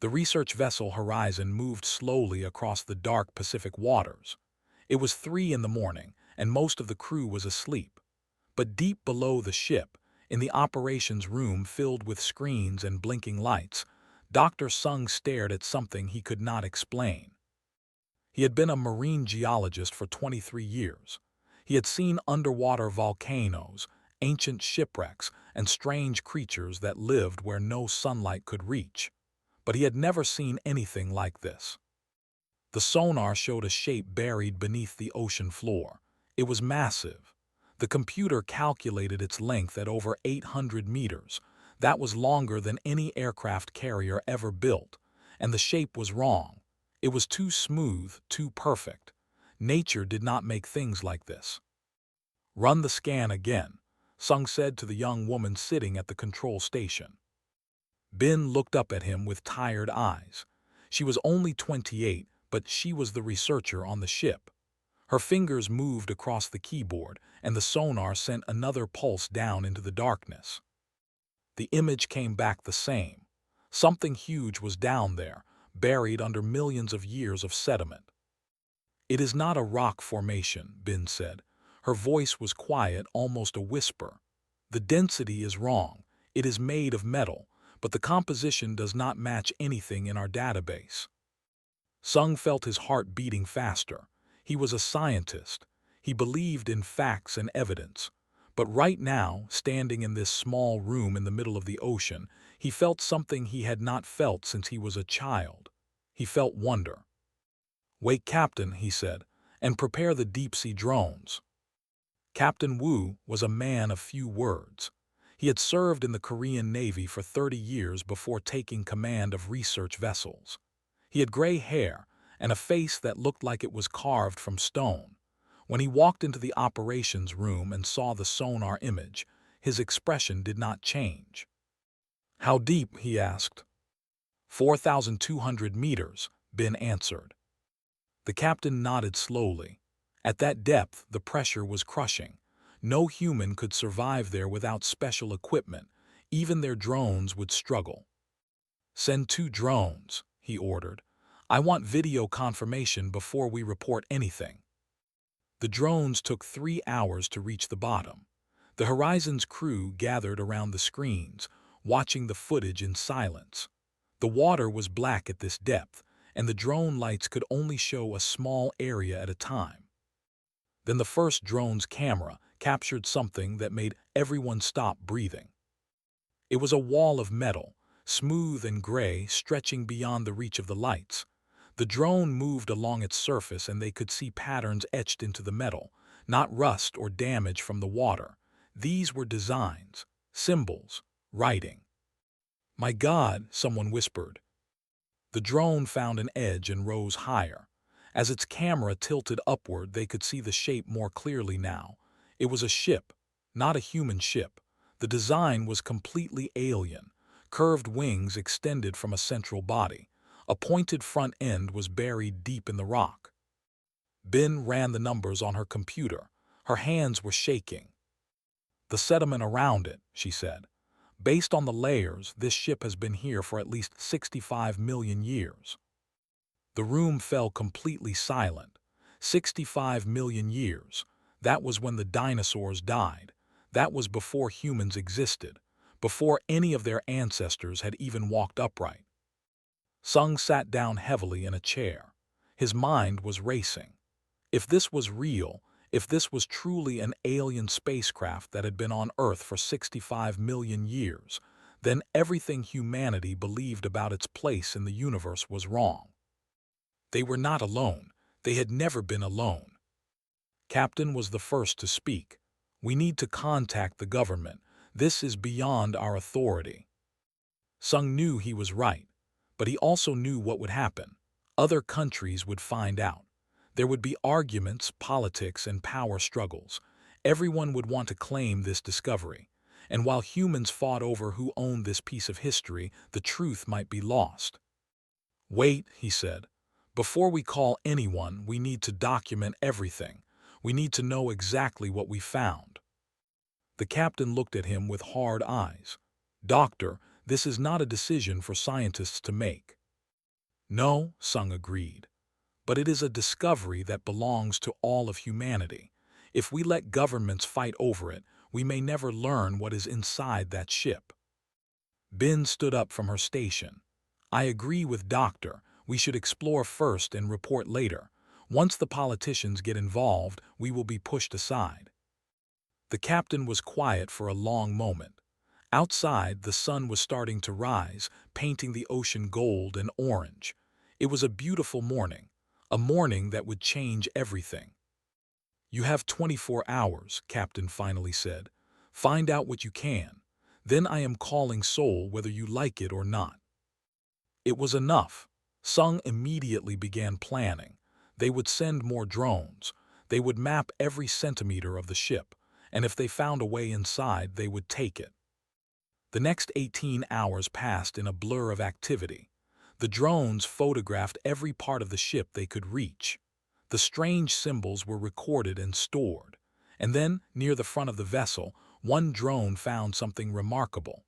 The research vessel Horizon moved slowly across the dark Pacific waters. It was 3 in the morning, and most of the crew was asleep. But deep below the ship, in the operations room filled with screens and blinking lights, Dr. Sung stared at something he could not explain. He had been a marine geologist for 23 years. He had seen underwater volcanoes, ancient shipwrecks, and strange creatures that lived where no sunlight could reach. But he had never seen anything like this. The sonar showed a shape buried beneath the ocean floor. It was massive. The computer calculated its length at over 800 meters. That was longer than any aircraft carrier ever built. And the shape was wrong. It was too smooth, too perfect. Nature did not make things like this. "Run the scan again," Sung said to the young woman sitting at the control station. Bin looked up at him with tired eyes. She was only 28, but she was the researcher on the ship. Her fingers moved across the keyboard, and the sonar sent another pulse down into the darkness. The image came back the same. Something huge was down there, buried under millions of years of sediment. "It is not a rock formation," Bin said. Her voice was quiet, almost a whisper. "The density is wrong. It is made of metal, but the composition does not match anything in our database." Sung felt his heart beating faster. He was a scientist. He believed in facts and evidence. But right now, standing in this small room in the middle of the ocean, he felt something he had not felt since he was a child. He felt wonder. "Wake Captain," he said, "and prepare the deep-sea drones." Captain Wu was a man of few words. He had served in the Korean Navy for 30 years before taking command of research vessels. He had gray hair and a face that looked like it was carved from stone. When he walked into the operations room and saw the sonar image, his expression did not change. "How deep?" he asked. 4,200 meters, Bin answered. The captain nodded slowly. At that depth, the pressure was crushing. No human could survive there without special equipment. Even their drones would struggle. "Send 2 drones," he ordered. "I want video confirmation before we report anything." The drones took 3 hours to reach the bottom. The Horizon's crew gathered around the screens, watching the footage in silence. The water was black at this depth, and the drone lights could only show a small area at a time. Then the first drone's camera captured something that made everyone stop breathing. It was a wall of metal, smooth and gray, stretching beyond the reach of the lights. The drone moved along its surface and they could see patterns etched into the metal, not rust or damage from the water. These were designs, symbols, writing. "My God," someone whispered. The drone found an edge and rose higher. As its camera tilted upward, they could see the shape more clearly now. It was a ship, not a human ship. The design was completely alien. Curved wings extended from a central body. A pointed front end was buried deep in the rock. Bin ran the numbers on her computer. Her hands were shaking. "The sediment around it," she said. "Based on the layers, this ship has been here for at least 65 million years." The room fell completely silent. 65 million years. That was when the dinosaurs died. That was before humans existed, before any of their ancestors had even walked upright. Sung sat down heavily in a chair. His mind was racing. If this was real, if this was truly an alien spacecraft that had been on Earth for 65 million years, then everything humanity believed about its place in the universe was wrong. They were not alone. They had never been alone. Captain was the first to speak. "We need to contact the government. This is beyond our authority." Sung knew he was right, but he also knew what would happen. Other countries would find out. There would be arguments, politics, and power struggles. Everyone would want to claim this discovery. And while humans fought over who owned this piece of history, the truth might be lost. "Wait," he said. "Before we call anyone, we need to document everything. We need to know exactly what we found." The captain looked at him with hard eyes. "Doctor, this is not a decision for scientists to make." No, Sung agreed. But it is a discovery that belongs to all of humanity. If we let governments fight over it, we may never learn what is inside that ship. Bin stood up from her station. I agree with Doctor. We should explore first and report later. Once the politicians get involved, we will be pushed aside. The captain was quiet for a long moment. Outside, the sun was starting to rise, painting the ocean gold and orange. It was a beautiful morning, a morning that would change everything. You have 24 hours, Captain finally said. Find out what you can. Then I am calling Seoul whether you like it or not. It was enough. Sung immediately began planning. They would send more drones. They would map every centimeter of the ship, and if they found a way inside, they would take it. The next 18 hours passed in a blur of activity. The drones photographed every part of the ship they could reach. The strange symbols were recorded and stored. And then, near the front of the vessel, one drone found something remarkable.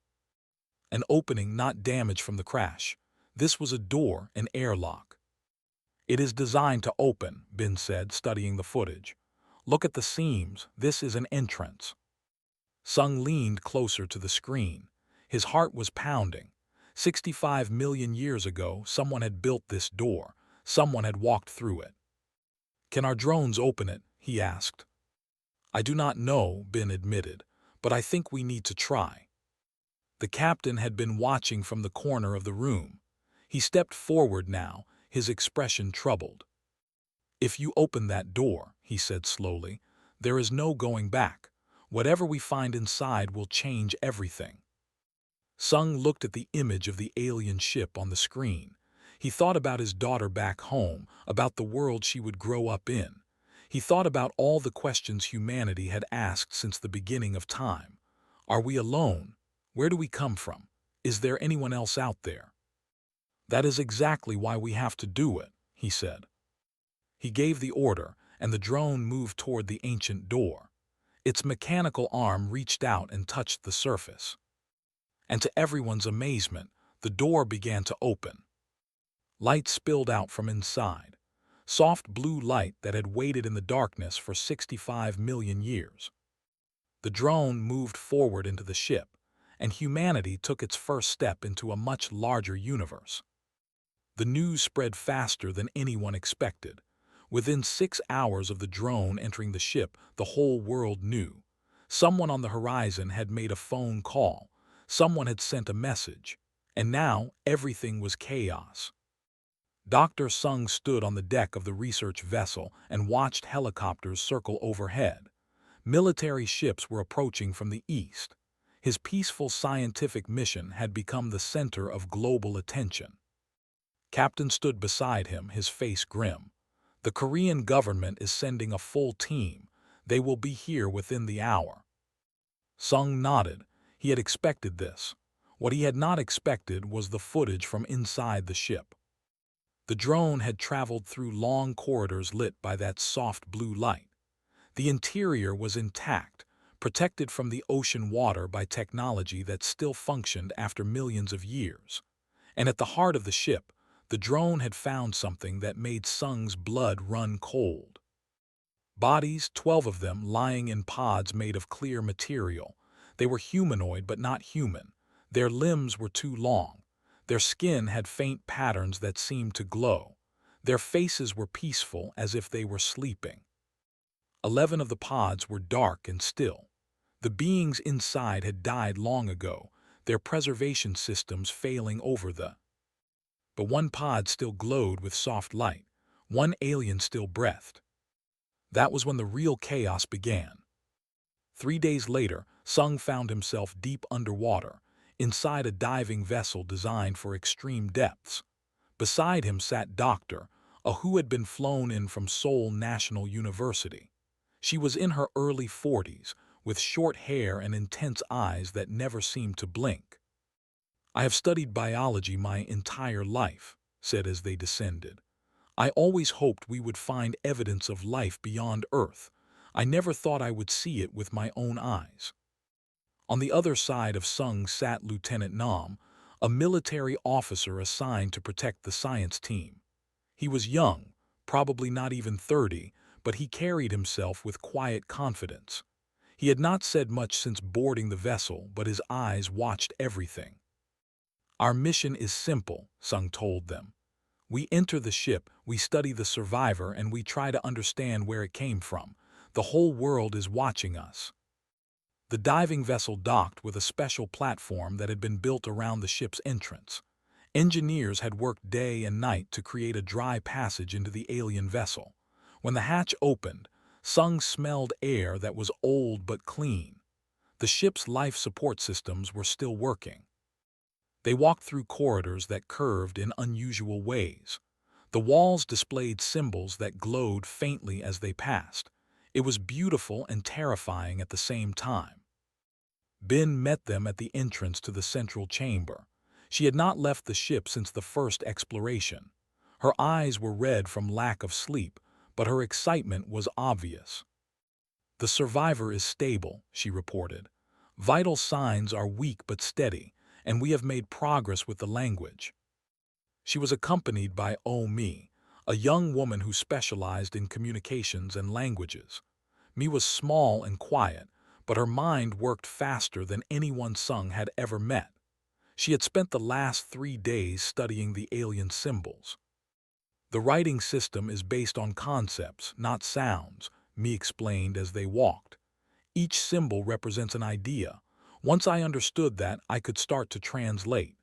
An opening not damaged from the crash. This was a door, an airlock. It is designed to open, Bin said, studying the footage. Look at the seams. This is an entrance. Sung leaned closer to the screen. His heart was pounding. 65 million years ago, someone had built this door. Someone had walked through it. Can our drones open it? He asked. I do not know, Bin admitted, but I think we need to try. The captain had been watching from the corner of the room. He stepped forward now, his expression troubled. If you open that door, he said slowly, there is no going back. Whatever we find inside will change everything. Sung looked at the image of the alien ship on the screen. He thought about his daughter back home, about the world she would grow up in. He thought about all the questions humanity had asked since the beginning of time. Are we alone? Where do we come from? Is there anyone else out there? That is exactly why we have to do it, he said. He gave the order, and the drone moved toward the ancient door. Its mechanical arm reached out and touched the surface. And to everyone's amazement, the door began to open. Light spilled out from inside. Soft blue light that had waited in the darkness for 65 million years. The drone moved forward into the ship, and humanity took its first step into a much larger universe. The news spread faster than anyone expected. Within 6 hours of the drone entering the ship, the whole world knew. Someone on the horizon had made a phone call. Someone had sent a message. And now everything was chaos. Dr. Sung stood on the deck of the research vessel and watched helicopters circle overhead. Military ships were approaching from the east. His peaceful scientific mission had become the center of global attention. Captain stood beside him, his face grim. The Korean government is sending a full team. They will be here within the hour. Sung nodded. He had expected this. What he had not expected was the footage from inside the ship. The drone had traveled through long corridors lit by that soft blue light. The interior was intact, protected from the ocean water by technology that still functioned after millions of years. And at the heart of the ship, the drone had found something that made Sung's blood run cold. Bodies, 12 of them, lying in pods made of clear material. They were humanoid but not human. Their limbs were too long. Their skin had faint patterns that seemed to glow. Their faces were peaceful, as if they were sleeping. 11 of the pods were dark and still. The beings inside had died long ago, their preservation systems failing over the. But one pod still glowed with soft light. One alien still breathed. That was when the real chaos began. 3 days later, Sung found himself deep underwater, inside a diving vessel designed for extreme depths. Beside him sat Doctor, who had been flown in from Seoul National University. She was in her early 40s, with short hair and intense eyes that never seemed to blink. I have studied biology my entire life, said as they descended. I always hoped we would find evidence of life beyond Earth. I never thought I would see it with my own eyes. On the other side of Sung sat Lieutenant Nam, a military officer assigned to protect the science team. He was young, probably not even 30, but he carried himself with quiet confidence. He had not said much since boarding the vessel, but his eyes watched everything. "Our mission is simple," Sung told them. "We enter the ship, we study the survivor, and we try to understand where it came from. The whole world is watching us." The diving vessel docked with a special platform that had been built around the ship's entrance. Engineers had worked day and night to create a dry passage into the alien vessel. When the hatch opened, Sung smelled air that was old but clean. The ship's life support systems were still working. They walked through corridors that curved in unusual ways. The walls displayed symbols that glowed faintly as they passed. It was beautiful and terrifying at the same time. Bin met them at the entrance to the central chamber. She had not left the ship since the first exploration. Her eyes were red from lack of sleep, but her excitement was obvious. "The survivor is stable," she reported. "Vital signs are weak but steady, and we have made progress with the language." She was accompanied by Mi, a young woman who specialized in communications and languages. Mi was small and quiet, but her mind worked faster than anyone Sung had ever met. She had spent the last 3 days studying the alien symbols. "The writing system is based on concepts, not sounds," Mi explained as they walked. "Each symbol represents an idea. Once I understood that, I could start to translate."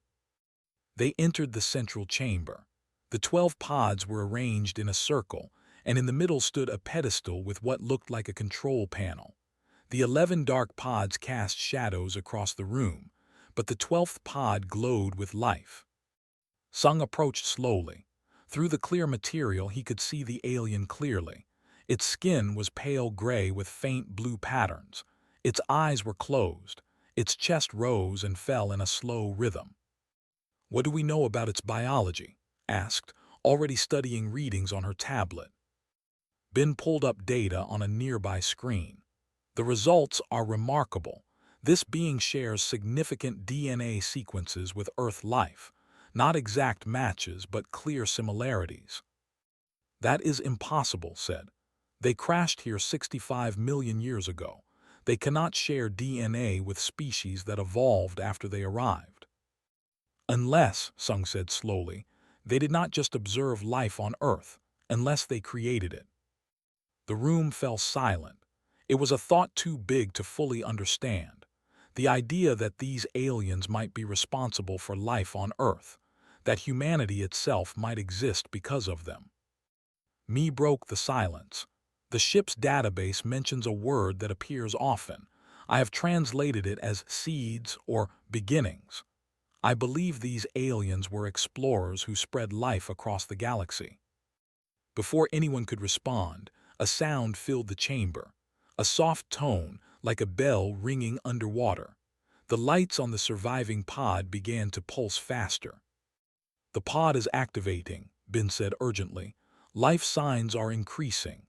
They entered the central chamber. The 12 pods were arranged in a circle, and in the middle stood a pedestal with what looked like a control panel. The 11 dark pods cast shadows across the room, but the 12th pod glowed with life. Sung approached slowly. Through the clear material he could see the alien clearly. Its skin was pale gray with faint blue patterns. Its eyes were closed. Its chest rose and fell in a slow rhythm. "What do we know about its biology?" asked, already studying readings on her tablet. Bin pulled up data on a nearby screen. "The results are remarkable. This being shares significant DNA sequences with Earth life. Not exact matches, but clear similarities." "That is impossible," said. "They crashed here 65 million years ago. They cannot share DNA with species that evolved after they arrived." "Unless," Sung said slowly, "they did not just observe life on Earth, unless they created it." The room fell silent. It was a thought too big to fully understand. The idea that these aliens might be responsible for life on Earth, that humanity itself might exist because of them. Mi broke the silence. "The ship's database mentions a word that appears often. I have translated it as seeds or beginnings. I believe these aliens were explorers who spread life across the galaxy." Before anyone could respond, a sound filled the chamber. A soft tone, like a bell ringing underwater. The lights on the surviving pod began to pulse faster. "The pod is activating," Bin said urgently. "Life signs are increasing."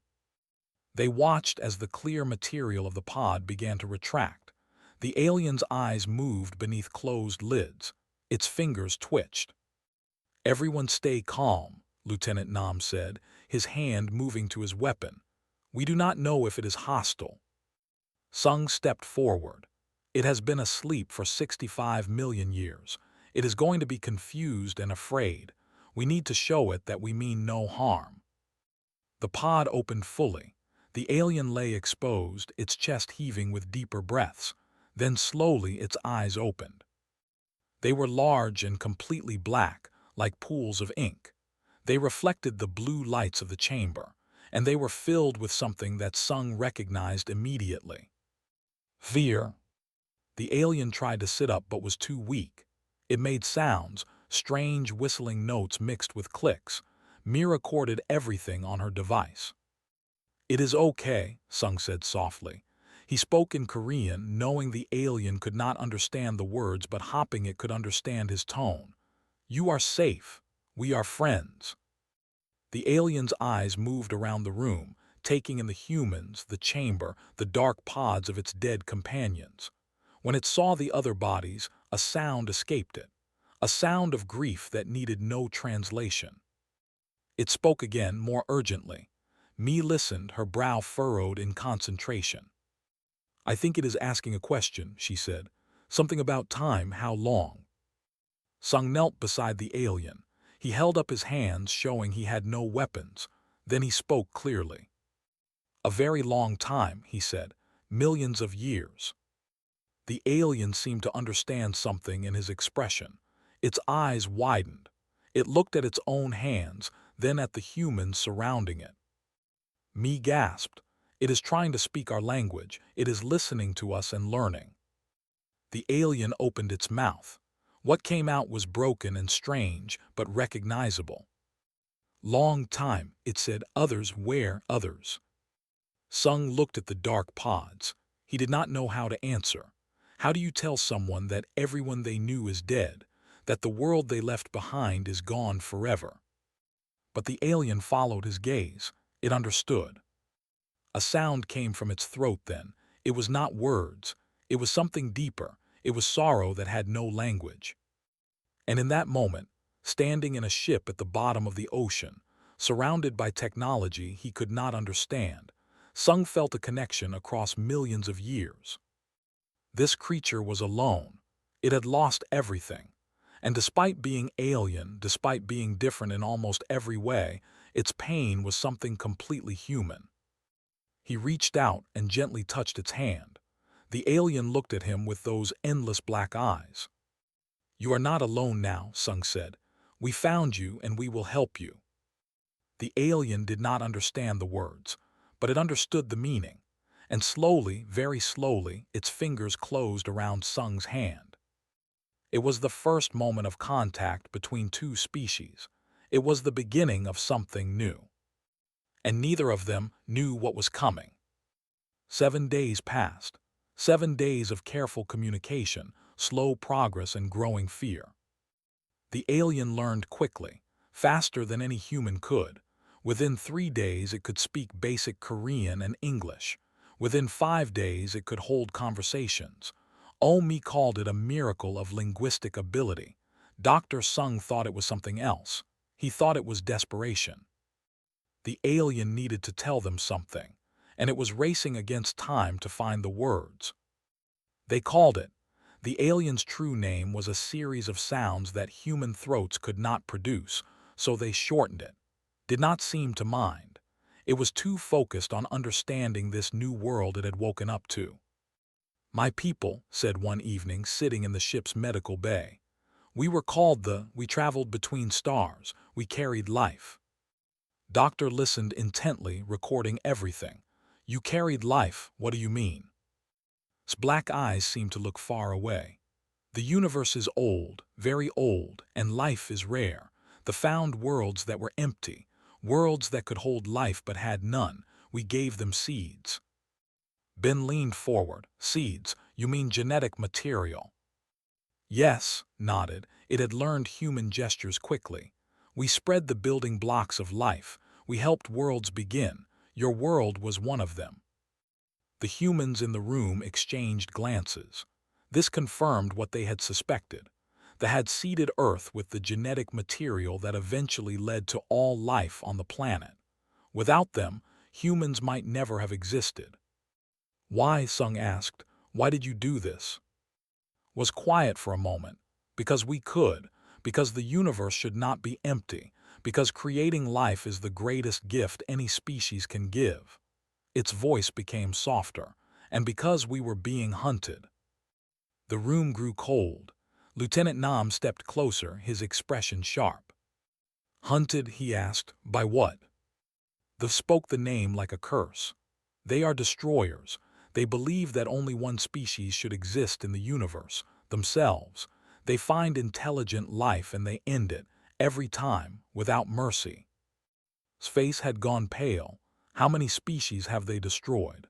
They watched as the clear material of the pod began to retract. The alien's eyes moved beneath closed lids. Its fingers twitched. "Everyone stay calm," Lieutenant Nam said, his hand moving to his weapon. "We do not know if it is hostile." Sung stepped forward. "It has been asleep for 65 million years. It is going to be confused and afraid. We need to show it that we mean no harm." The pod opened fully. The alien lay exposed, its chest heaving with deeper breaths. Then slowly its eyes opened. They were large and completely black, like pools of ink. They reflected the blue lights of the chamber, and they were filled with something that Sung recognized immediately. Fear. The alien tried to sit up but was too weak. It made sounds, strange whistling notes mixed with clicks. Mi recorded everything on her device. "It is okay," Sung said softly. He spoke in Korean, knowing the alien could not understand the words, but hoping it could understand his tone. "You are safe. We are friends." The alien's eyes moved around the room, taking in the humans, the chamber, the dark pods of its dead companions. When it saw the other bodies, a sound escaped it. a sound of grief that needed no translation. It spoke again, more urgently. Me listened, her brow furrowed in concentration. "I think it is asking a question," she said. "Something about time, how long?" Sung knelt beside the alien. He held up his hands, showing he had no weapons. Then he spoke clearly. "A very long time," he said. "Millions of years." The alien seemed to understand something in his expression. Its eyes widened. It looked at its own hands, then at the humans surrounding it. Me gasped. "It is trying to speak our language. It is listening to us and learning." The alien opened its mouth. What came out was broken and strange, but recognizable. "Long time," it said. "Others, where others?" Sung looked at the dark pods. He did not know how to answer. How do you tell someone that everyone they knew is dead, that the world they left behind is gone forever? But the alien followed his gaze. It understood. A sound came from its throat then. It was not words. It was something deeper. It was sorrow that had no language. And in that moment, standing in a ship at the bottom of the ocean, surrounded by technology he could not understand, Sung felt a connection across millions of years. This creature was alone. It had lost everything. And despite being alien, despite being different in almost every way, its pain was something completely human. He reached out and gently touched its hand. The alien looked at him with those endless black eyes. "You are not alone now," Sung said. "We found you and we will help you." The alien did not understand the words, but it understood the meaning. And slowly, very slowly, its fingers closed around Sung's hand. It was the first moment of contact between two species. It was the beginning of something new. And neither of them knew what was coming. 7 days passed. 7 days of careful communication, slow progress, and growing fear. The alien learned quickly, faster than any human could. Within 3 days it could speak basic Korean and English. Within 5 days it could hold conversations. Omi called it a miracle of linguistic ability. Dr. Sung thought it was something else. He thought it was desperation. The alien needed to tell them something, and it was racing against time to find the words. They called it. The alien's true name was a series of sounds that human throats could not produce, so they shortened it. Did not seem to mind. It was too focused on understanding this new world it had woken up to. "My people," said one evening, sitting in the ship's medical bay. "We were called we traveled between stars, we carried life." Doctor listened intently, recording everything. "You carried life, what do you mean?" His black eyes seemed to look far away. "The universe is old, very old, and life is rare. The found worlds that were empty, worlds that could hold life but had none, we gave them seeds." Ben leaned forward. "Seeds, you mean genetic material?" "Yes," nodded. It had learned human gestures quickly. "We spread the building blocks of life. We helped worlds begin. Your world was one of them." The humans in the room exchanged glances. This confirmed what they had suspected. They had seeded Earth with the genetic material that eventually led to all life on the planet. Without them, humans might never have existed. "Why?" Sung asked. "Why did you do this?" Was quiet for a moment. "Because we could. Because the universe should not be empty. Because creating life is the greatest gift any species can give." Its voice became softer. "And because we were being hunted." The room grew cold. Lieutenant Nam stepped closer, his expression sharp. "Hunted?" he asked. "By what?" They spoke the name like a curse. "They are destroyers. They believe that only one species should exist in the universe, themselves. They find intelligent life and they end it, every time, without mercy." His face had gone pale. "How many species have they destroyed?"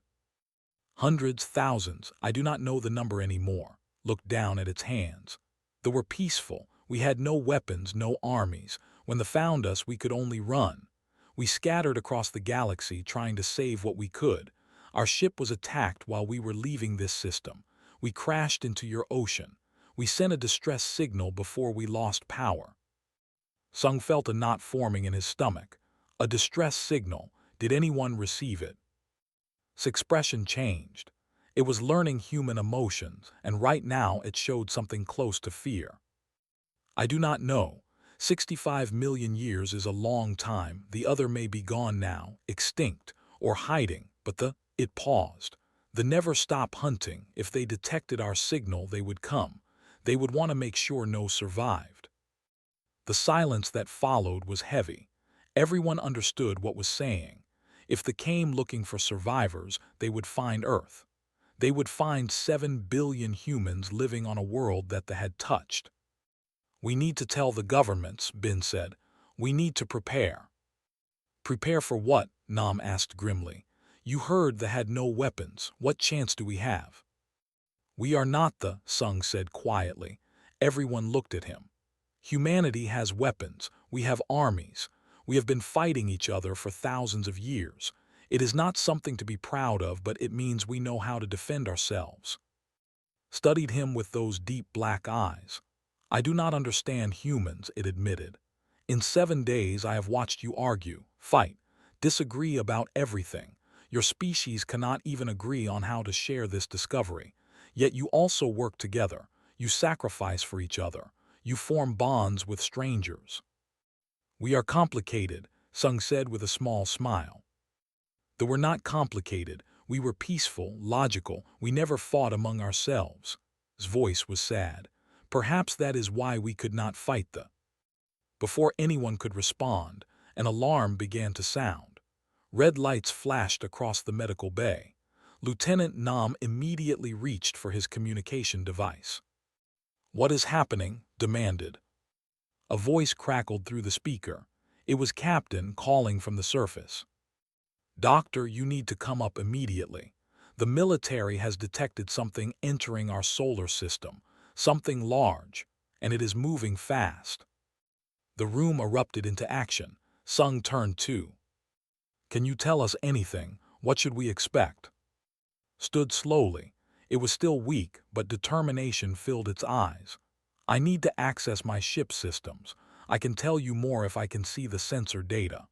"Hundreds, thousands, I do not know the number anymore." Looked down at its hands. "They were peaceful. We had no weapons, no armies. When they found us, we could only run. We scattered across the galaxy trying to save what we could. Our ship was attacked while we were leaving this system. We crashed into your ocean. We sent a distress signal before we lost power. Sung felt a knot forming in his stomach. A distress signal. Did anyone receive it? His expression changed. It was learning human emotions, and right now it showed something close to fear. I do not know. 65 million years is a long time. The other may be gone now, extinct, or hiding, but it paused. The never stop hunting. If they detected our signal, they would come. They would want to make sure no survived. The silence that followed was heavy. Everyone understood what was saying. If they came looking for survivors, they would find Earth. They would find 7 billion humans living on a world that they had touched. We need to tell the governments, Bin said. We need to prepare. Prepare for what? Nam asked grimly. You heard they had no weapons. What chance do we have? We are not Sung said quietly. Everyone looked at him. Humanity has weapons. We have armies. We have been fighting each other for thousands of years. It is not something to be proud of, but it means we know how to defend ourselves. Studied him with those deep black eyes. I do not understand humans, it admitted. In 7 days I have watched you argue, fight, disagree about everything. Your species cannot even agree on how to share this discovery. Yet you also work together. You sacrifice for each other. You form bonds with strangers. We are complicated, Sung said with a small smile. They were not complicated. We were peaceful, logical. We never fought among ourselves. His voice was sad. Perhaps that is why we could not fight Before anyone could respond, an alarm began to sound. Red lights flashed across the medical bay. Lieutenant Nam immediately reached for his communication device. What is happening? Demanded. A voice crackled through the speaker. It was Captain calling from the surface. Doctor, you need to come up immediately. The military has detected something entering our solar system, something large, and it is moving fast. The room erupted into action. Sung turned to. Can you tell us anything? What should we expect? Stood slowly. It was still weak, but determination filled its eyes. I need to access my ship systems. I can tell you more if I can see the sensor data.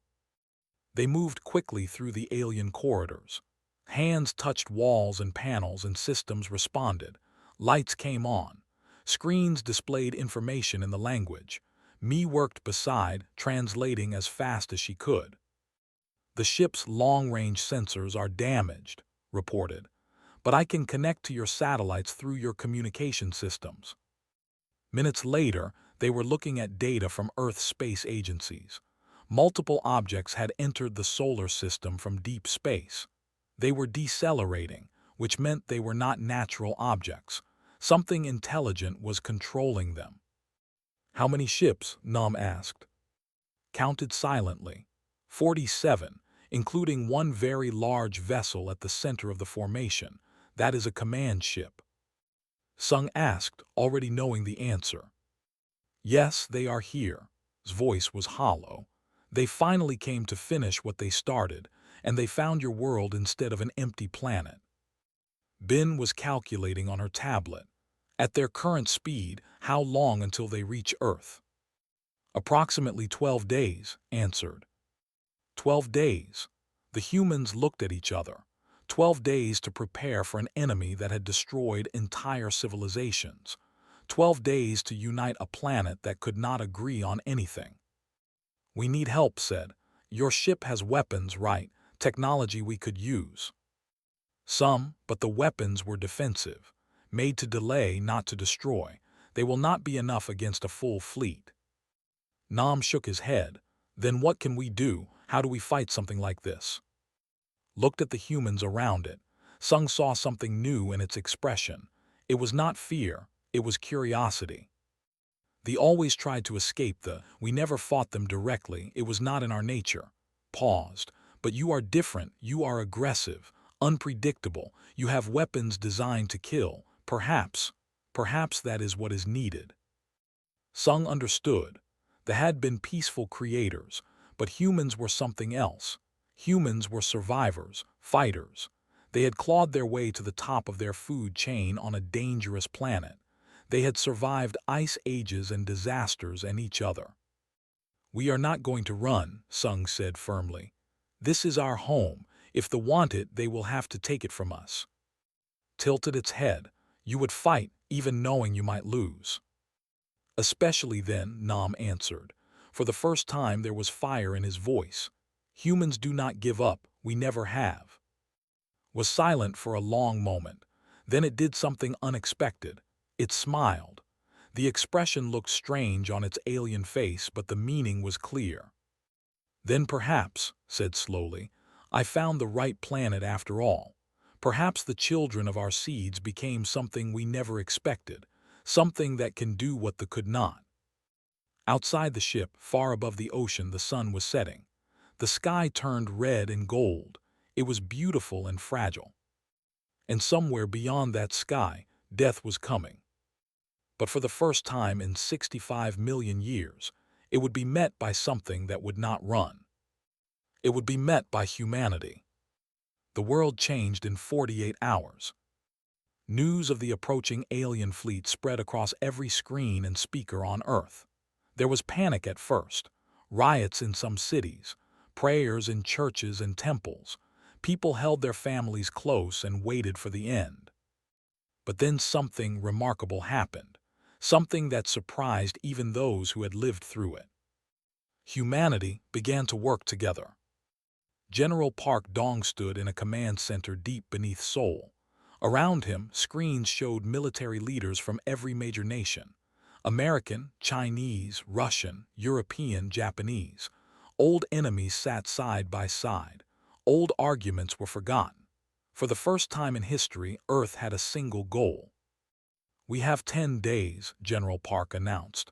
They moved quickly through the alien corridors. Hands touched walls and panels and systems responded. Lights came on. Screens displayed information in the language. Mi worked beside, translating as fast as she could. The ship's long-range sensors are damaged, reported, but I can connect to your satellites through your communication systems. Minutes later, they were looking at data from Earth's space agencies. Multiple objects had entered the solar system from deep space. They were decelerating, which meant they were not natural objects. Something intelligent was controlling them. How many ships? Nam asked. Counted silently. 47, including one very large vessel at the center of the formation. That is a command ship. Sung asked, already knowing the answer. Yes, they are here. His voice was hollow. They finally came to finish what they started, and they found your world instead of an empty planet. Bin was calculating on her tablet. At their current speed, how long until they reach Earth? Approximately 12 days, answered. 12 days. The humans looked at each other. 12 days to prepare for an enemy that had destroyed entire civilizations. 12 days to unite a planet that could not agree on anything. We need help, said. Your ship has weapons, right? Technology we could use. Some, but the weapons were defensive. Made to delay, not to destroy. They will not be enough against a full fleet. Nam shook his head. Then what can we do? How do we fight something like this? Looked at the humans around it. Sung saw something new in its expression. It was not fear, it was curiosity. They always tried to escape we never fought them directly, it was not in our nature. Paused. But you are different, you are aggressive, unpredictable, you have weapons designed to kill. Perhaps that is what is needed. Sung understood. They had been peaceful creators, but humans were something else. Humans were survivors, fighters. They had clawed their way to the top of their food chain on a dangerous planet. They had survived ice ages and disasters and each other. "We are not going to run," Sung said firmly. "This is our home. If they want it, they will have to take it from us." Tilted its head. "You would fight, even knowing you might lose." "Especially then," Nam answered. For the first time there was fire in his voice. "Humans do not give up, we never have." Was silent for a long moment. Then it did something unexpected. It smiled. The expression looked strange on its alien face, but the meaning was clear. "Then perhaps," said slowly, "I found the right planet after all. Perhaps the children of our seeds became something we never expected, something that can do what the could not." Outside the ship, far above the ocean, the sun was setting. The sky turned red and gold. It was beautiful and fragile. And somewhere beyond that sky, death was coming. But for the first time in 65 million years, it would be met by something that would not run. It would be met by humanity. The world changed in 48 hours. News of the approaching alien fleet spread across every screen and speaker on Earth. There was panic at first, riots in some cities, prayers in churches and temples. People held their families close and waited for the end. But then something remarkable happened, something that surprised even those who had lived through it. Humanity began to work together. General Park Dong stood in a command center deep beneath Seoul. Around him, screens showed military leaders from every major nation: American, Chinese, Russian, European, Japanese. Old enemies sat side by side. Old arguments were forgotten. For the first time in history, Earth had a single goal. "We have 10 days, General Park announced.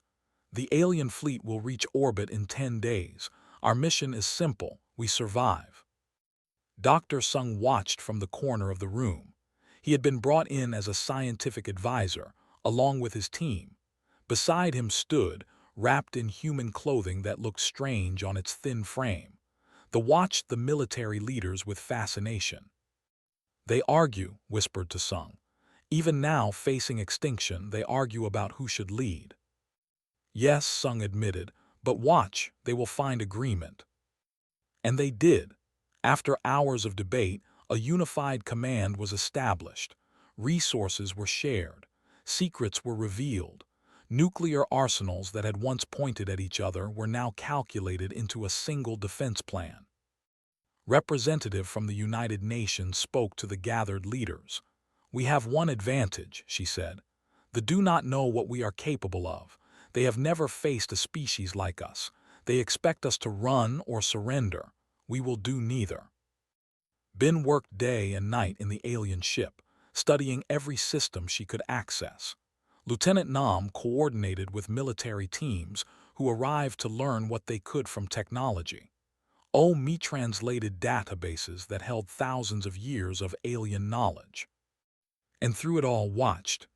The alien fleet will reach orbit in 10 days. Our mission is simple: we survive." Dr. Sung watched from the corner of the room. He had been brought in as a scientific advisor, along with his team. Beside him stood, wrapped in human clothing that looked strange on its thin frame, watched the military leaders with fascination. "They argue," whispered to Sung. "Even now, facing extinction, they argue about who should lead." "Yes," Sung admitted, "but watch, they will find agreement." And they did. After hours of debate, a unified command was established. Resources were shared. Secrets were revealed. Nuclear arsenals that had once pointed at each other were now calculated into a single defense plan. Representative from the United Nations spoke to the gathered leaders. "We have one advantage," she said. "They do not know what we are capable of. They have never faced a species like us. They expect us to run or surrender. We will do neither." Bin worked day and night in the alien ship, studying every system she could access. Lieutenant Nam coordinated with military teams who arrived to learn what they could from technology. Me translated databases that held thousands of years of alien knowledge. And through it all watched.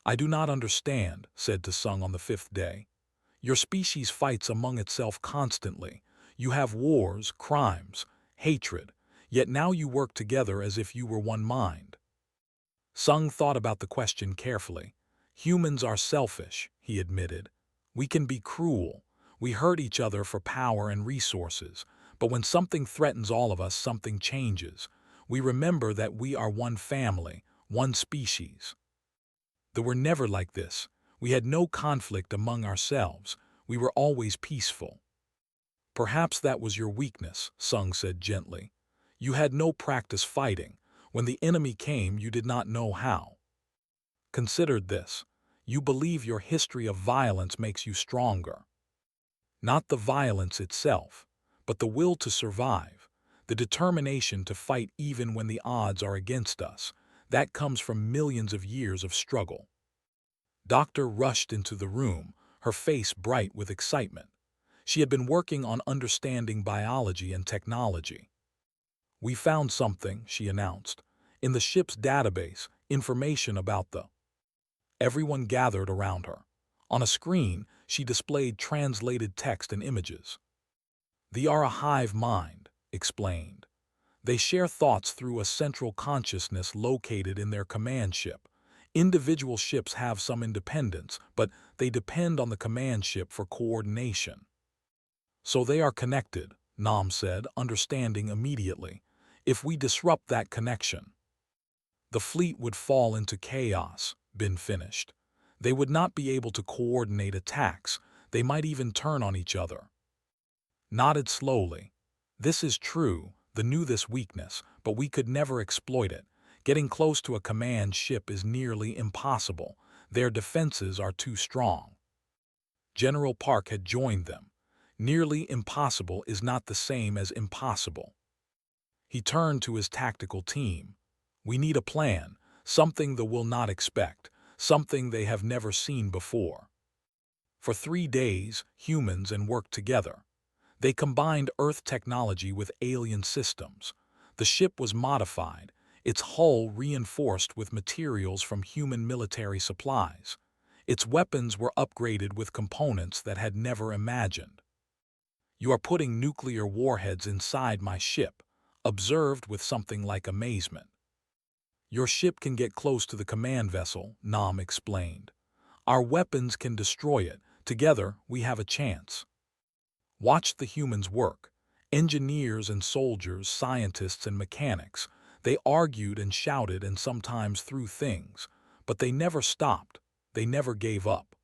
"I do not understand," said to Sung on the 5th day. "Your species fights among itself constantly. You have wars, crimes, hatred, yet now you work together as if you were one mind." Sung thought about the question carefully. "Humans are selfish," he admitted. "We can be cruel. We hurt each other for power and resources. But when something threatens all of us, something changes. We remember that we are one family, one species. They were never like this. We had no conflict among ourselves. We were always peaceful." "Perhaps that was your weakness," Sung said gently. "You had no practice fighting. When the enemy came, you did not know how. Consider this. You believe your history of violence makes you stronger. Not the violence itself, but the will to survive, the determination to fight even when the odds are against us. That comes from millions of years of struggle." Doctor rushed into the room, her face bright with excitement. She had been working on understanding biology and technology. "We found something," she announced. "In the ship's database, information about the—" Everyone gathered around her. On a screen, she displayed translated text and images. "They are a hive mind," explained. "They share thoughts through a central consciousness located in their command ship. Individual ships have some independence, but they depend on the command ship for coordination. So they are connected, Nam said, understanding immediately. If we disrupt that connection, the fleet would fall into chaos, Bin finished. They would not be able to coordinate attacks. They might even turn on each other. Nodded slowly. This is true, the knew this weakness, but we could never exploit it. Getting close to a command ship is nearly impossible. Their defenses are too strong. General Park had joined them. Nearly impossible is not the same as impossible. He turned to his tactical team. We need a plan, something they will not expect, something they have never seen before. For 3 days, humans and worked together. They combined Earth technology with alien systems. The ship was modified, its hull reinforced with materials from human military supplies. Its weapons were upgraded with components that had never imagined. You are putting nuclear warheads inside my ship, observed with something like amazement. Your ship can get close to the command vessel, Nam explained. Our weapons can destroy it. Together, we have a chance. Watch the humans work. Engineers and soldiers, scientists and mechanics. They argued and shouted and sometimes threw things, but they never stopped. They never gave up.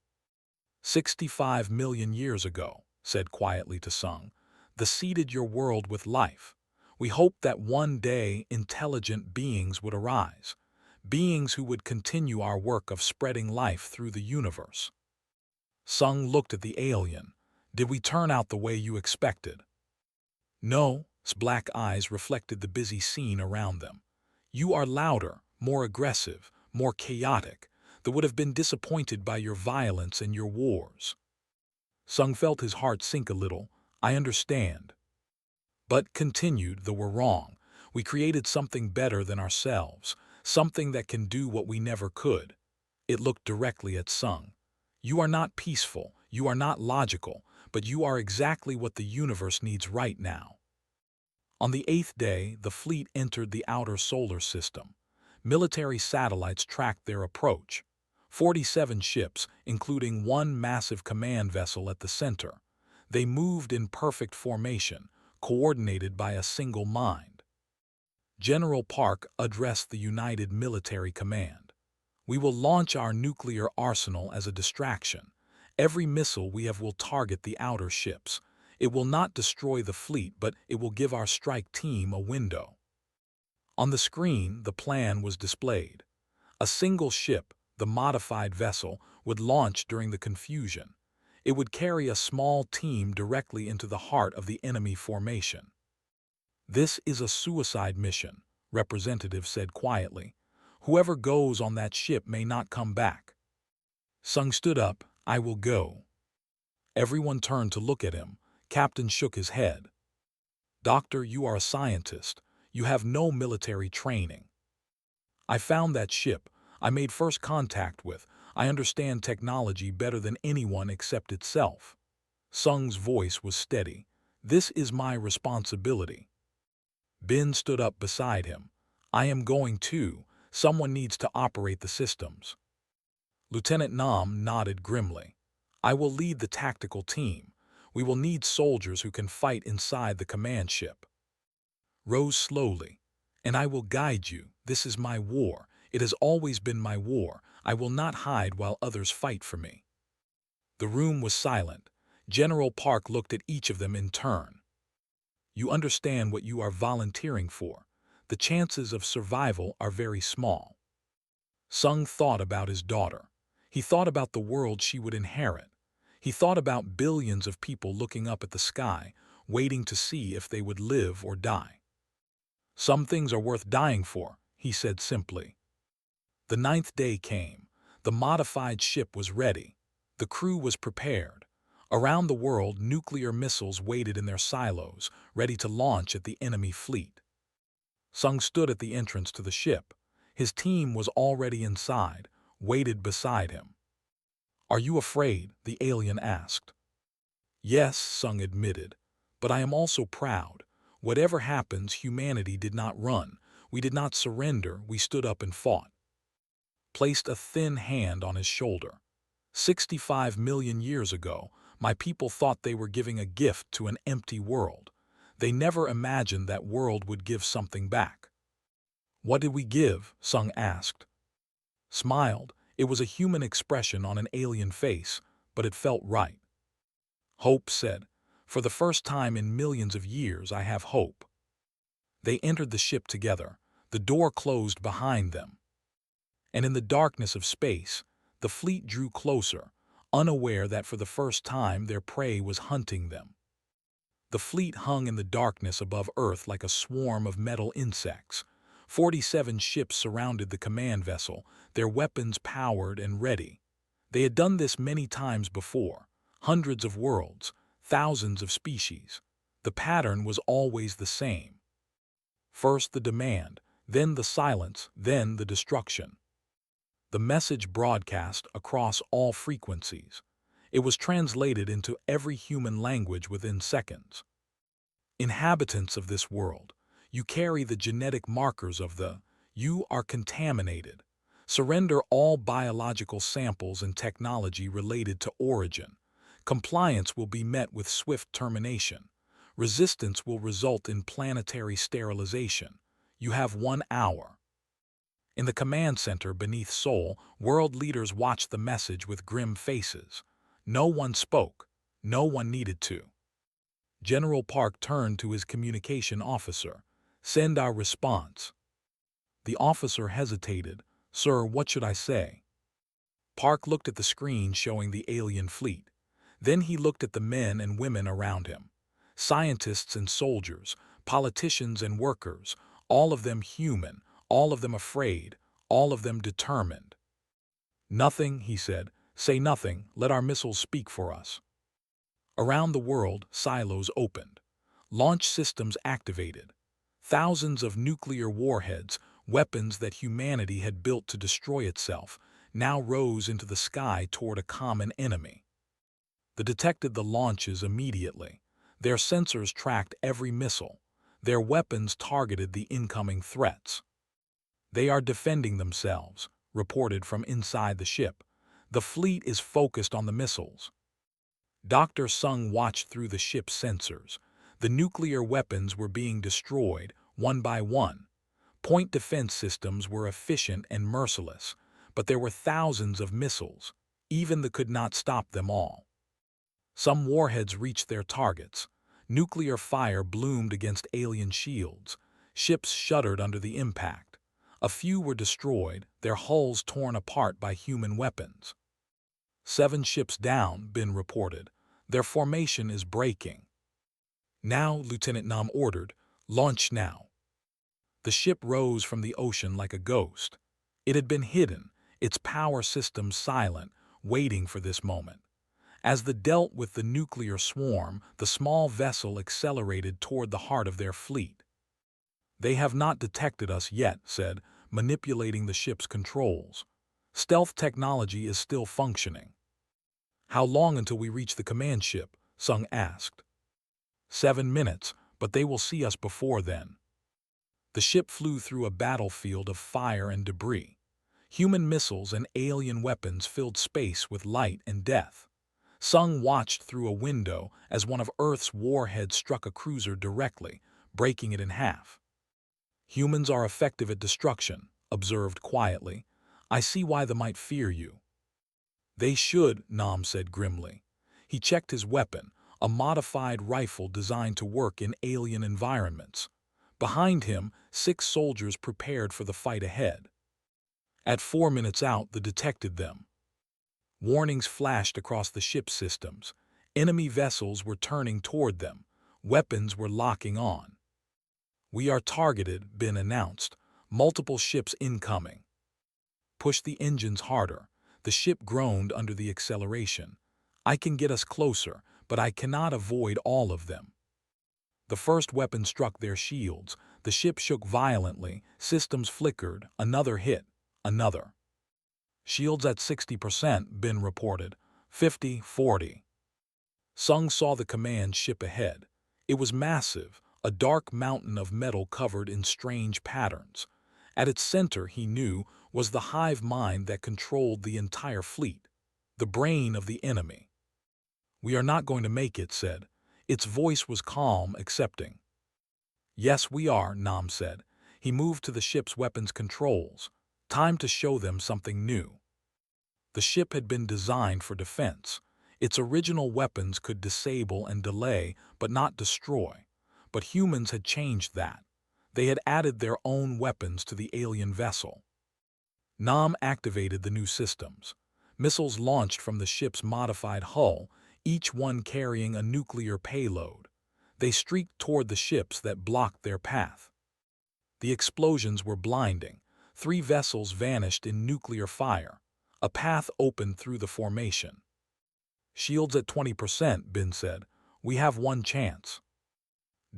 65 million years ago, said quietly to Sung, the seeded your world with life. We hoped that one day intelligent beings would arise, beings who would continue our work of spreading life through the universe. Sung looked at the alien. Did we turn out the way you expected? No, his black eyes reflected the busy scene around them. You are louder, more aggressive, more chaotic. They would have been disappointed by your violence and your wars. Sung felt his heart sink a little. I understand. But continued, though we're wrong. We created something better than ourselves, something that can do what we never could. It looked directly at Sung. You are not peaceful, you are not logical, but you are exactly what the universe needs right now. On the 8th day, the fleet entered the outer solar system. Military satellites tracked their approach. 47 ships, including one massive command vessel at the center. They moved in perfect formation, coordinated by a single mind. General Park addressed the United Military Command. We will launch our nuclear arsenal as a distraction. Every missile we have will target the outer ships. It will not destroy the fleet, but it will give our strike team a window. On the screen, the plan was displayed. A single ship, the modified vessel, would launch during the confusion. It would carry a small team directly into the heart of the enemy formation. This is a suicide mission, representative said quietly. Whoever goes on that ship may not come back. Sung stood up. I will go. Everyone turned to look at him. Captain shook his head. Doctor, you are a scientist. You have no military training. I found that ship. I made first contact with. I understand technology better than anyone except itself. Sung's voice was steady. This is my responsibility. Bin stood up beside him. I am going too. Someone needs to operate the systems. Lieutenant Nam nodded grimly. I will lead the tactical team. We will need soldiers who can fight inside the command ship. Rose slowly. And I will guide you. This is my war. It has always been my war. I will not hide while others fight for me. The room was silent. General Park looked at each of them in turn. You understand what you are volunteering for. The chances of survival are very small. Sung thought about his daughter. He thought about the world she would inherit. He thought about billions of people looking up at the sky, waiting to see if they would live or die. Some things are worth dying for, he said simply. The 9th day came. The modified ship was ready. The crew was prepared. Around the world, nuclear missiles waited in their silos, ready to launch at the enemy fleet. Sung stood at the entrance to the ship. His team was already inside, waited beside him. Are you afraid? The alien asked. Yes, Sung admitted, but I am also proud. Whatever happens, humanity did not run. We did not surrender, we stood up and fought. placed a thin hand on his shoulder. 65 million years ago, my people thought they were giving a gift to an empty world. They never imagined that world would give something back. What did we give? Sung asked. Smiled. It was a human expression on an alien face, but it felt right. Hope said, "For the first time in millions of years, I have hope." They entered the ship together. The door closed behind them. And in the darkness of space, the fleet drew closer, unaware that for the first time their prey was hunting them. The fleet hung in the darkness above Earth like a swarm of metal insects. 47 ships surrounded the command vessel, their weapons powered and ready. They had done this many times before, hundreds of worlds, thousands of species. The pattern was always the same. First the demand, then the silence, then the destruction. The message broadcast across all frequencies. It was translated into every human language within seconds. Inhabitants of this world, you carry the genetic markers of you are contaminated. Surrender all biological samples and technology related to origin. Compliance will be met with swift termination. Resistance will result in planetary sterilization. You have 1 hour. In the command center beneath Seoul, world leaders watched the message with grim faces. No one spoke. No one needed to. General Park turned to his communication officer. "Send our response." The officer hesitated. "Sir, what should I say?" Park looked at the screen showing the alien fleet. Then he looked at the men and women around him. Scientists and soldiers, politicians and workers, all of them human, all of them afraid, all of them determined. "Nothing," he said. "Say nothing. Let our missiles speak for us." Around the world, silos opened. Launch systems activated. Thousands of nuclear warheads, weapons that humanity had built to destroy itself, now rose into the sky toward a common enemy. They detected the launches immediately. Their sensors tracked every missile. Their weapons targeted the incoming threats. "They are defending themselves," reported from inside the ship. "The fleet is focused on the missiles." Dr. Sung watched through the ship's sensors. The nuclear weapons were being destroyed, one by one. Point defense systems were efficient and merciless, but there were thousands of missiles. Even they could not stop them all. Some warheads reached their targets. Nuclear fire bloomed against alien shields. Ships shuddered under the impact. A few were destroyed, their hulls torn apart by human weapons. 7 ships down, Bin reported. Their formation is breaking. "Now," Lieutenant Nam ordered, "launch now." The ship rose from the ocean like a ghost. It had been hidden, its power systems silent, waiting for this moment. As they dealt with the nuclear swarm, the small vessel accelerated toward the heart of their fleet. "They have not detected us yet," said, manipulating the ship's controls. "Stealth technology is still functioning." "How long until we reach the command ship?" Sung asked. 7 minutes, but they will see us before then." The ship flew through a battlefield of fire and debris. Human missiles and alien weapons filled space with light and death. Sung watched through a window as one of Earth's warheads struck a cruiser directly, breaking it in half. "Humans are effective at destruction," observed quietly. "I see why they might fear you." "They should," Nam said grimly. He checked his weapon, a modified rifle designed to work in alien environments. Behind him, 6 soldiers prepared for the fight ahead. At 4 minutes out, they detected them. Warnings flashed across the ship's systems. Enemy vessels were turning toward them. Weapons were locking on. "We are targeted," Bin announced. "Multiple ships incoming." "Push the engines harder." The ship groaned under the acceleration. "I can get us closer, but I cannot avoid all of them." The first weapon struck their shields. The ship shook violently, systems flickered, another hit, another. "Shields at 60%, Bin reported. 50, 40. Sung saw the command ship ahead. It was massive, a dark mountain of metal covered in strange patterns. At its center, he knew, was the hive mind that controlled the entire fleet, the brain of the enemy. "We are not going to make it," said. Its voice was calm, accepting. "Yes, we are," Nam said. He moved to the ship's weapons controls. Time to show them something new. The ship had been designed for defense. Its original weapons could disable and delay, but not destroy. But humans had changed that. They had added their own weapons to the alien vessel. Nam activated the new systems. Missiles launched from the ship's modified hull, each one carrying a nuclear payload. They streaked toward the ships that blocked their path. The explosions were blinding. 3 vessels vanished in nuclear fire. A path opened through the formation. "Shields at 20%, Bin said. "We have one chance."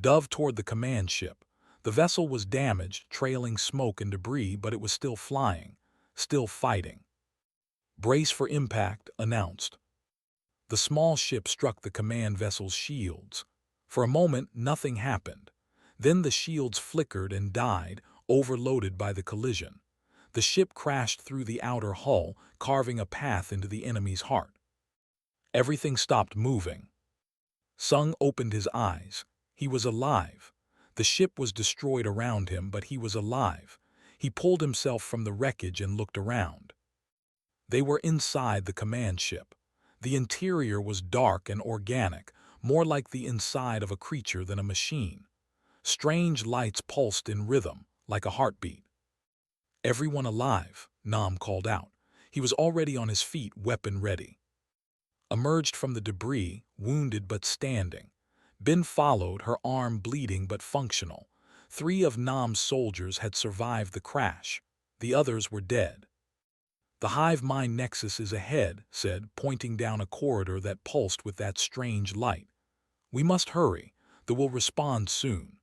Dove toward the command ship. The vessel was damaged, trailing smoke and debris, but it was still flying, still fighting. "Brace for impact," announced. The small ship struck the command vessel's shields. For a moment, nothing happened. Then the shields flickered and died, overloaded by the collision. The ship crashed through the outer hull, carving a path into the enemy's heart. Everything stopped moving. Sung opened his eyes. He was alive. The ship was destroyed around him, but he was alive. He pulled himself from the wreckage and looked around. They were inside the command ship. The interior was dark and organic, more like the inside of a creature than a machine. Strange lights pulsed in rhythm, like a heartbeat. "Everyone alive," Nam called out. He was already on his feet, weapon ready. Emerged from the debris, wounded but standing. Bin followed, her arm bleeding but functional. 3 of Nam's soldiers had survived the crash. The others were dead. "The hive mind nexus is ahead," said, pointing down a corridor that pulsed with that strange light. "We must hurry. They will respond soon."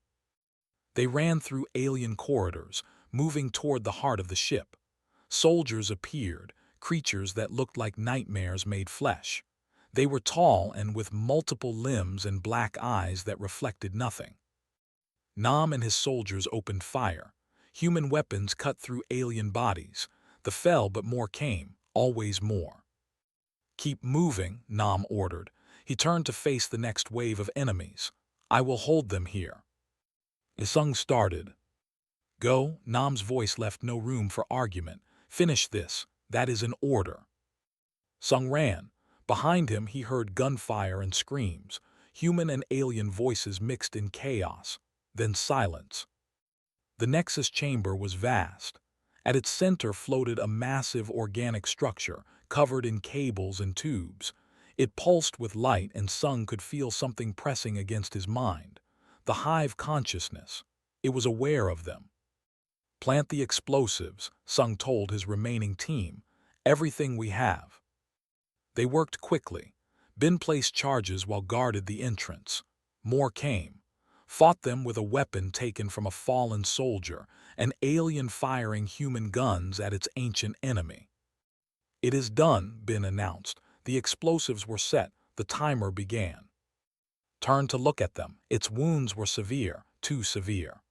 They ran through alien corridors, moving toward the heart of the ship. Soldiers appeared, creatures that looked like nightmares made flesh. They were tall and with multiple limbs and black eyes that reflected nothing. Nam and his soldiers opened fire. Human weapons cut through alien bodies. The fell, but more came, always more. "Keep moving," Nam ordered. He turned to face the next wave of enemies. "I will hold them here." Isung started. "Go," Nam's voice left no room for argument. "Finish this. That is an order." Sung ran. Behind him he heard gunfire and screams. Human and alien voices mixed in chaos. Then silence. The Nexus chamber was vast. At its center floated a massive organic structure, covered in cables and tubes. It pulsed with light, and Sung could feel something pressing against his mind. The hive consciousness. It was aware of them. "Plant the explosives," Sung told his remaining team. "Everything we have." They worked quickly. Bin placed charges while guarded the entrance. More came. Fought them with a weapon taken from a fallen soldier, an alien firing human guns at its ancient enemy. "It is done," Bin announced. The explosives were set. The timer began. Turned to look at them. Its wounds were severe, too severe.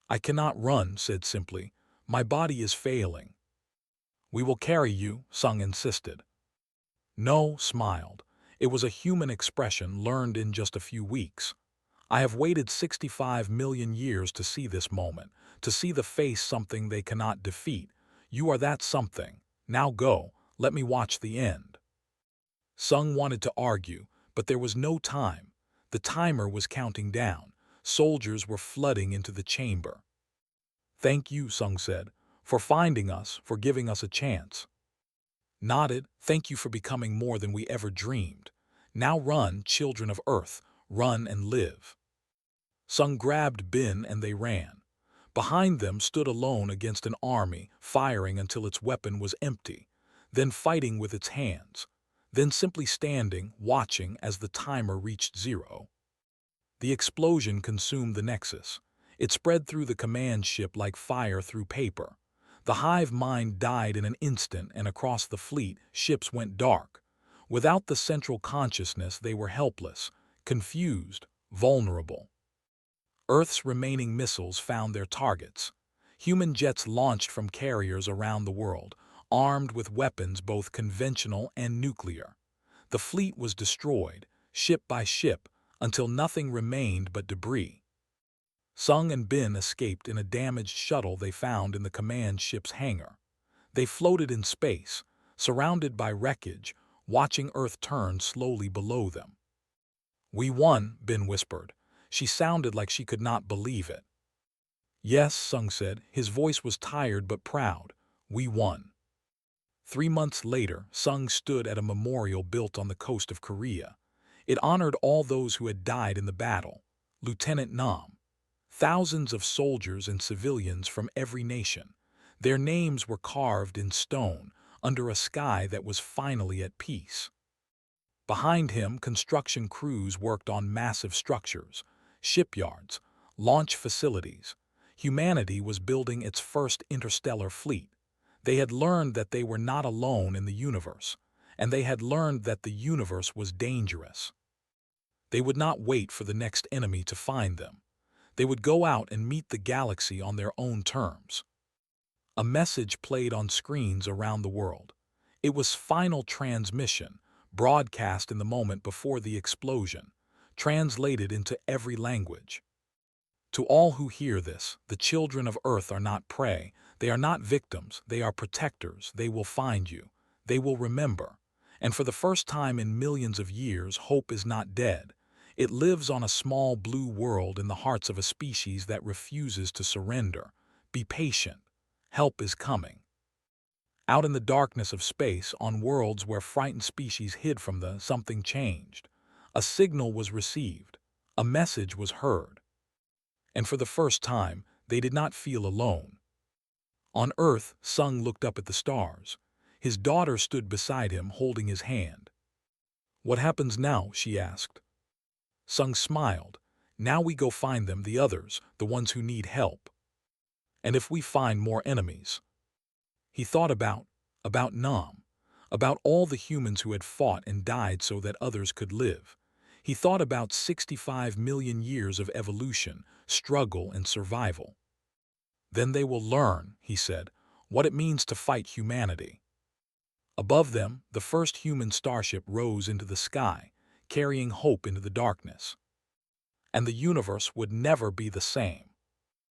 "I cannot run," said simply. "My body is failing." "We will carry you," Sung insisted. "No," smiled. It was a human expression learned in just a few weeks. "I have waited 65 million years to see this moment, to see the face something they cannot defeat. You are that something. Now go, let me watch the end." Sung wanted to argue, but there was no time. The timer was counting down. Soldiers were flooding into the chamber. "Thank you," Sung said, "for finding us, for giving us a chance." Nodded. "Thank you for becoming more than we ever dreamed. Now run, children of Earth, run and live." Sung grabbed Bin and they ran. Behind them stood alone against an army, firing until its weapon was empty, then fighting with its hands, then simply standing, watching as the timer reached 0. The explosion consumed the Nexus. It spread through the command ship like fire through paper. The hive mind died in an instant, and across the fleet, ships went dark. Without the central consciousness, they were helpless, confused, vulnerable. Earth's remaining missiles found their targets. Human jets launched from carriers around the world, armed with weapons both conventional and nuclear. The fleet was destroyed, ship by ship, until nothing remained but debris. Sung and Bin escaped in a damaged shuttle they found in the command ship's hangar. They floated in space, surrounded by wreckage, watching Earth turn slowly below them. "We won," Bin whispered. She sounded like she could not believe it. "Yes," Sung said. His voice was tired but proud. "We won." 3 months later, Sung stood at a memorial built on the coast of Korea. It honored all those who had died in the battle. Lieutenant Nam. Thousands of soldiers and civilians from every nation. Their names were carved in stone under a sky that was finally at peace. Behind him, construction crews worked on massive structures, shipyards, launch facilities. Humanity was building its first interstellar fleet. They had learned that they were not alone in the universe, and they had learned that the universe was dangerous. They would not wait for the next enemy to find them. They would go out and meet the galaxy on their own terms. A message played on screens around the world. It was final transmission, broadcast in the moment before the explosion, translated into every language. To all who hear this, the children of Earth are not prey, they are not victims, they are protectors, they will find you, they will remember. And for the first time in millions of years, hope is not dead. It lives on a small blue world in the hearts of a species that refuses to surrender. Be patient. Help is coming. Out in the darkness of space, on worlds where frightened species hid from something changed. A signal was received. A message was heard. And for the first time, they did not feel alone. On Earth, Sung looked up at the stars. His daughter stood beside him, holding his hand. "What happens now?" she asked. Sung smiled. "Now we go find them, the others, the ones who need help. And if we find more enemies." He thought about Nam, about all the humans who had fought and died so that others could live. He thought about 65 million years of evolution, struggle, and survival. "Then they will learn," he said, "what it means to fight humanity." Above them, the first human starship rose into the sky, carrying hope into the darkness. And the universe would never be the same.